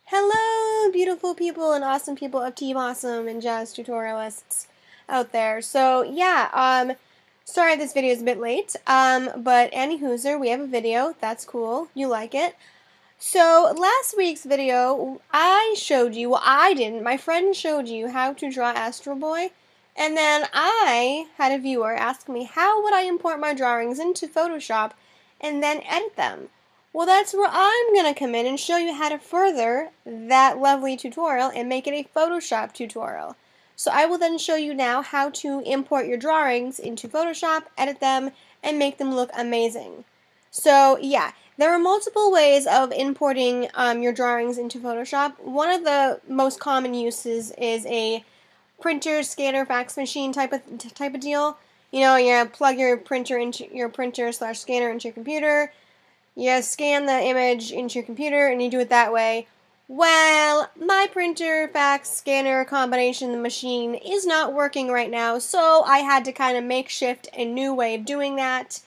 Hello, beautiful people and awesome people of Team Awesome and Jazz Tutorialists out there. Sorry this video is a bit late, but anywhooser, we have a video. That's cool. You like it. So, last week's video, I showed you, well, I didn't, my friend showed you how to draw Astro Boy, and then I had a viewer ask me how would I import my drawings into Photoshop and then edit them. Well, that's where I'm going to come in and show you how to further that lovely tutorial and make it a Photoshop tutorial. So I will then show you now how to import your drawings into Photoshop, edit them, and make them look amazing. So yeah, there are multiple ways of importing your drawings into Photoshop. One of the most common uses is a printer, scanner, fax machine type of deal. You know, you plug your printer into your printer/scanner into your computer. You scan the image into your computer and you do it that way. Well, my printer, fax, scanner combination, the machine is not working right now, so I had to kind of makeshift a new way of doing that.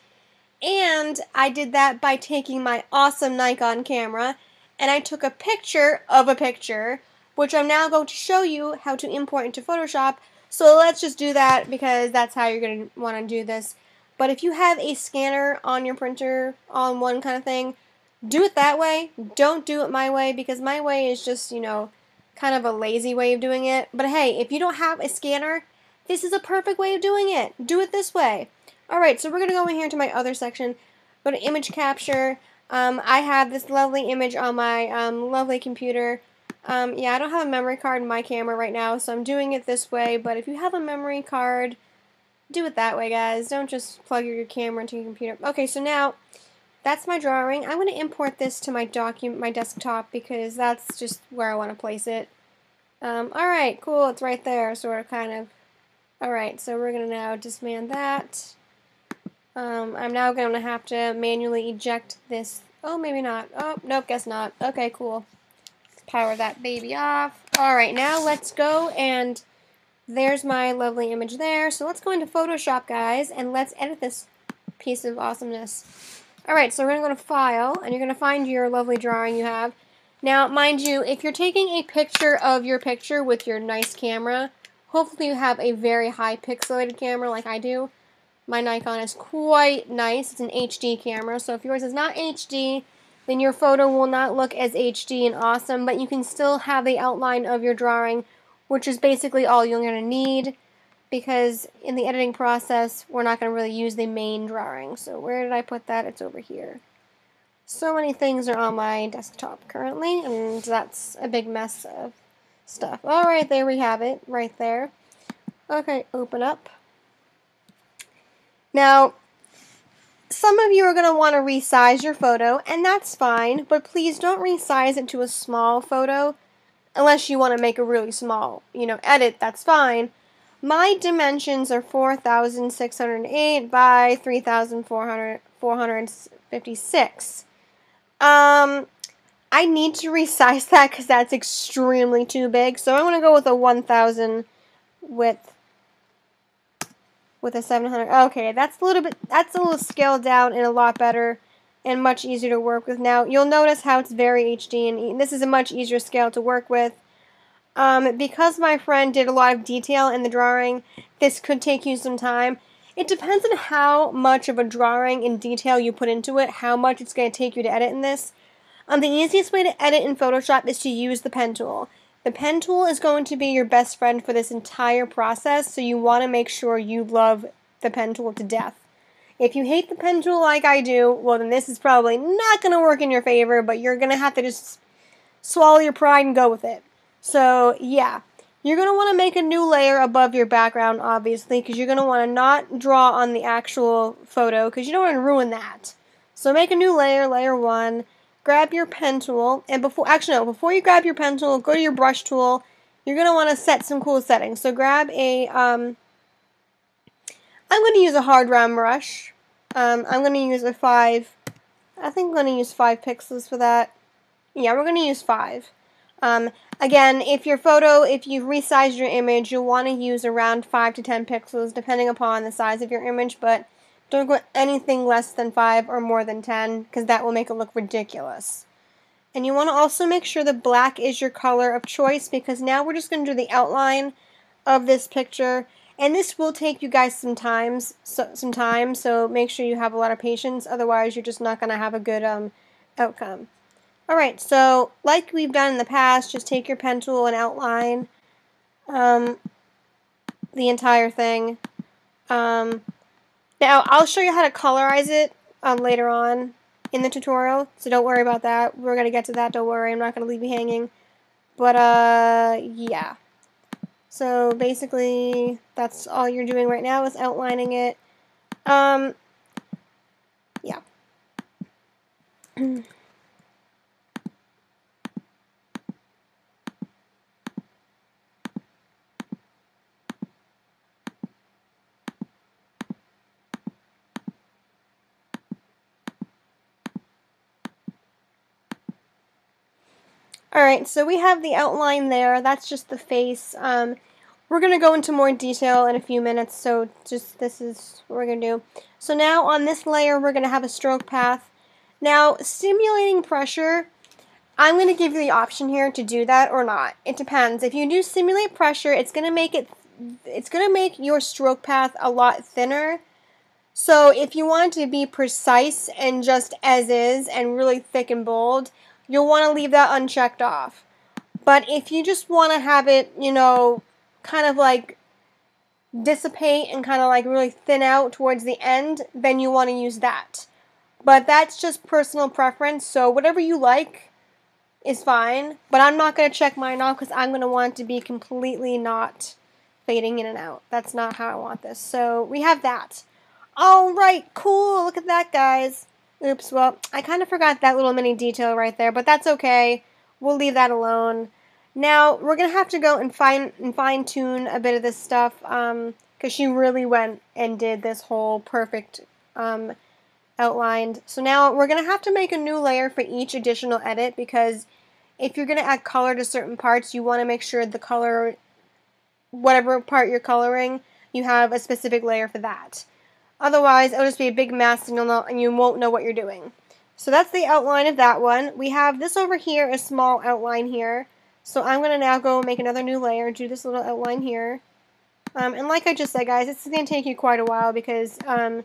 And I did that by taking my awesome Nikon camera and I took a picture of a picture, which I'm now going to show you how to import into Photoshop. So let's just do that because that's how you're going to want to do this. But if you have a scanner on your printer, on one kind of thing, do it that way. Don't do it my way because my way is just, you know, kind of a lazy way of doing it. But hey, if you don't have a scanner, this is a perfect way of doing it. Do it this way. Alright, so we're going to go in here to my other section. Go to image capture. I have this lovely image on my lovely computer. Yeah, I don't have a memory card in my camera right now, so I'm doing it this way. But if you have a memory card, do it that way, guys. Don't just plug your camera into your computer. Okay, so now that's my drawing. I'm going to import this to my desktop because that's just where I want to place it. Alright, cool. It's right there, sort of, kind of. Alright, so we're going to now disman that. I'm now going to have to manually eject this. Oh, maybe not. Oh, nope, guess not. Okay, cool. Let's power that baby off. Alright, now let's go and there's my lovely image there. So let's go into Photoshop, guys, and let's edit this piece of awesomeness. Alright, so we're going to go to File, and you're going to find your lovely drawing you have. Now, mind you, if you're taking a picture of your picture with your nice camera, hopefully you have a very high pixelated camera like I do. My Nikon is quite nice. It's an HD camera, so if yours is not HD, then your photo will not look as HD and awesome, but you can still have the outline of your drawing, which is basically all you're going to need, because in the editing process, we're not going to really use the main drawing. So where did I put that? It's over here. So many things are on my desktop currently, and that's a big mess of stuff. Alright, there we have it, right there. Okay, open up. Now, some of you are going to want to resize your photo, and that's fine, but please don't resize it to a small photo unless you want to make a really small, edit, that's fine. My dimensions are 4,608 by 3,456. I need to resize that because that's extremely too big, so I'm going to go with a 1,000 width. With a 700. Okay, that's a little scaled down and a lot better and much easier to work with. Now, you'll notice how it's very HD, and this is a much easier scale to work with. Because my friend did a lot of detail in the drawing, this could take you some time. It depends on how much of a drawing and detail you put into it, how much it's going to take you to edit in this. The easiest way to edit in Photoshop is to use the pen tool. The pen tool is going to be your best friend for this entire process, so you want to make sure you love the pen tool to death. If you hate the pen tool like I do, well then this is probably not going to work in your favor, but you're going to have to just swallow your pride and go with it. So yeah, you're going to want to make a new layer above your background, obviously, because you're going to want to not draw on the actual photo, because you don't want to ruin that. So make a new layer, layer 1. Grab your pen tool, and before you grab your pen tool, go to your brush tool. You're going to want to set some cool settings. So grab a, I'm going to use a hard round brush. I'm going to use a 5, I think I'm going to use 5 pixels for that. Yeah, we're going to use 5. Again, if you've resized your image, you'll want to use around 5 to 10 pixels, depending upon the size of your image, but don't go anything less than 5 or more than 10, because that will make it look ridiculous. And you want to also make sure the black is your color of choice, because now we're just going to do the outline of this picture. And this will take you guys some time, so make sure you have a lot of patience. Otherwise, you're just not going to have a good outcome. Alright, so like we've done in the past, just take your pen tool and outline the entire thing. Now, I'll show you how to colorize it later on in the tutorial, so don't worry about that. We're going to get to that, don't worry. I'm not going to leave you hanging. But, yeah. So, basically, that's all you're doing right now is outlining it. Yeah. Alright, so we have the outline there. That's just the face. We're going to go into more detail in a few minutes, so just this is what we're going to do. So now on this layer, we're going to have a stroke path. Now, simulating pressure, I'm going to give you the option here to do that or not. It depends. If you do simulate pressure, it's going to make your stroke path a lot thinner. So if you want to be precise and just as is and really thick and bold, you'll want to leave that unchecked off. But if you just want to have it, you know, kind of like dissipate and kind of like really thin out towards the end, then you want to use that. But that's just personal preference, so whatever you like is fine. But I'm not going to check mine off because I'm going to want it to be completely not fading in and out. That's not how I want this. So we have that. Alright, cool. Look at that, guys. Oops, well, I kind of forgot that little mini detail right there, but that's okay. We'll leave that alone. Now, we're going to have to go and fine-tune a bit of this stuff, because she really went and did this whole perfect outlined. So now we're going to have to make a new layer for each additional edit, because if you're going to add color to certain parts, you want to make sure the color, whatever part you're coloring, you have a specific layer for that. Otherwise, it'll just be a big mess and you won't know what you're doing. So that's the outline of that one. We have this over here, a small outline here. So I'm going to now go make another new layer, do this little outline here. And like I just said, guys, this is going to take you quite a while because there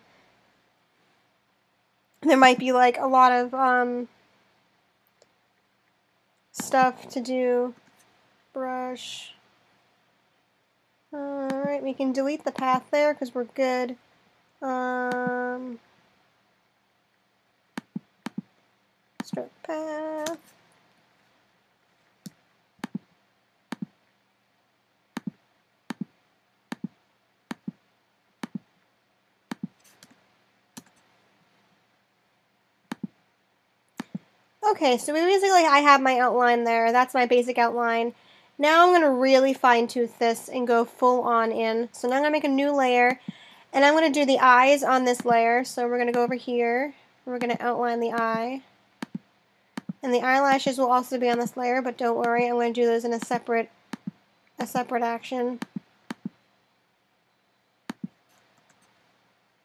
might be like a lot of stuff to do. Brush. Alright, we can delete the path there because we're good. Stroke path. Okay, so I have my outline there. That's my basic outline. Now I'm going to really fine-tooth this and go full on in. So now I'm going to make a new layer, and I'm going to do the eyes on this layer. So we're going to go over here, and we're going to outline the eye. And the eyelashes will also be on this layer, but don't worry, I'm going to do those in a separate action.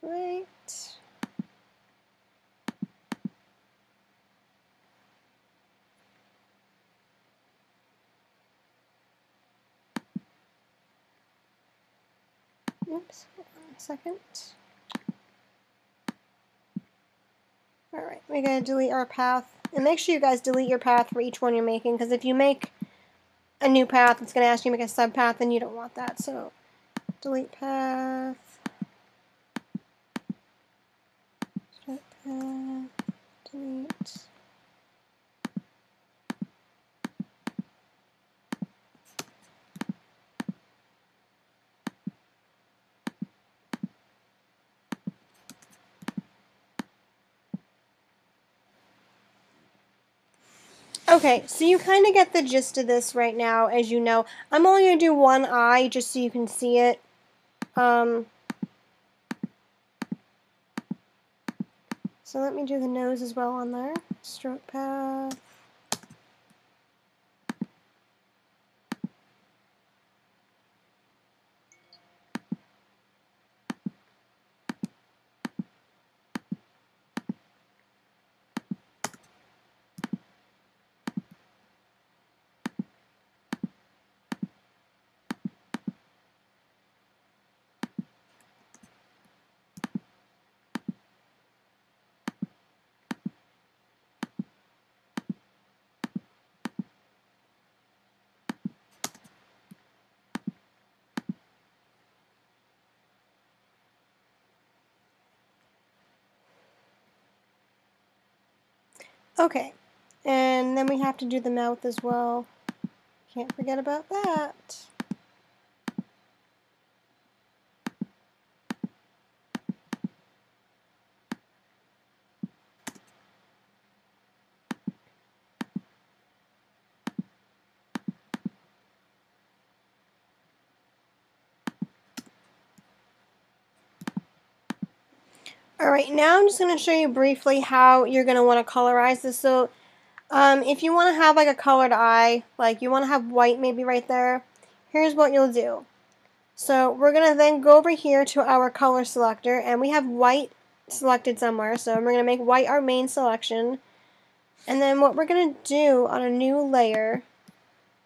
Right. Oops, hold on a second. Alright, we're going to delete our path. And make sure you guys delete your path for each one you're making, because if you make a new path, it's going to ask you to make a subpath, and you don't want that. So, delete path. Start path. Delete. Okay, so you kind of get the gist of this right now, as you know. I'm only going to do one eye just so you can see it. So let me do the nose as well on there. Stroke path. Okay, and then we have to do the mouth as well. Can't forget about that. Alright, now I'm just going to show you briefly how you're going to want to colorize this. So, if you want to have like a colored eye, like you want to have white maybe right there, here's what you'll do. So, we're going to then go over here to our color selector, and we have white selected somewhere. So, we're going to make white our main selection. And then what we're going to do on a new layer,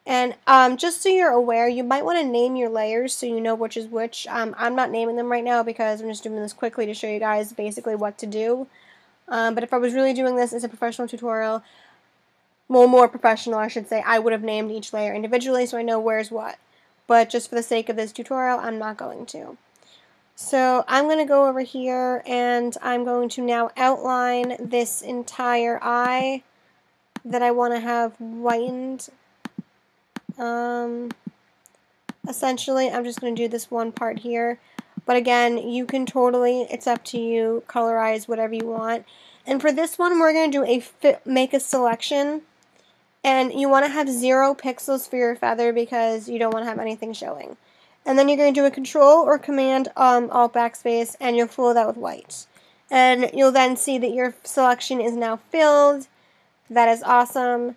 and just so you're aware, you might want to name your layers so you know which is which. I'm not naming them right now because I'm just doing this quickly to show you guys basically what to do. But if I was really doing this as a professional tutorial, well, more professional I should say, I would have named each layer individually so I know where's what. But just for the sake of this tutorial, I'm not going to. So I'm going to go over here and I'm going to now outline this entire eye that I want to have whitened. Essentially, I'm just going to do this one part here. But again, you can totally, it's up to you, colorize whatever you want. And for this one, we're going to do make a selection. And you want to have 0 pixels for your feather because you don't want to have anything showing. And then you're going to do a Control or Command Alt backspace, and you'll fill that with white. And you'll then see that your selection is now filled. That is awesome.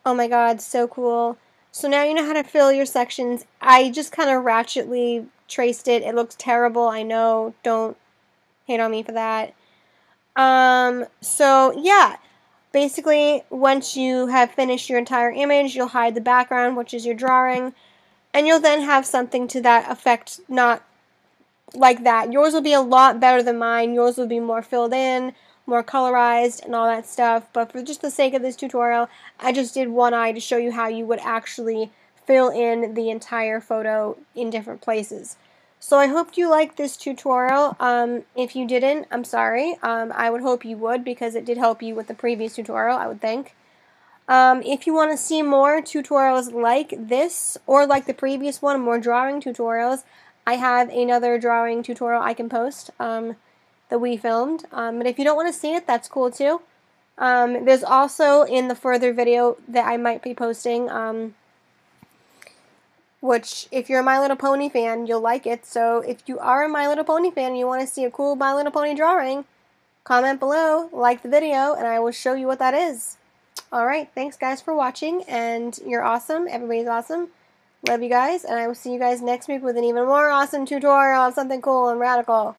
Oh my god, so cool. So now you know how to fill your sections. I just kind of ratchetly traced it. It looks terrible, I know. Don't hate on me for that. So yeah. Basically, once you have finished your entire image, you'll hide the background, which is your drawing, and you'll then have something to that effect, not like that. Yours will be a lot better than mine. Yours will be more filled in, more colorized, and all that stuff. But for just the sake of this tutorial, I just did one eye to show you how you would actually fill in the entire photo in different places. So I hope you liked this tutorial. If you didn't, I'm sorry. I would hope you would because it did help you with the previous tutorial, I would think. If you want to see more tutorials like this or like the previous one, more drawing tutorials, I have another drawing tutorial I can post that we filmed. But if you don't want to see it, that's cool too. There's also in the further video that I might be posting, which if you're a My Little Pony fan, you'll like it. So if you are a My Little Pony fan and you want to see a cool My Little Pony drawing, comment below, like the video, and I will show you what that is. Alright, thanks guys for watching, and you're awesome. Everybody's awesome. Love you guys, and I will see you guys next week with an even more awesome tutorial of something cool and radical.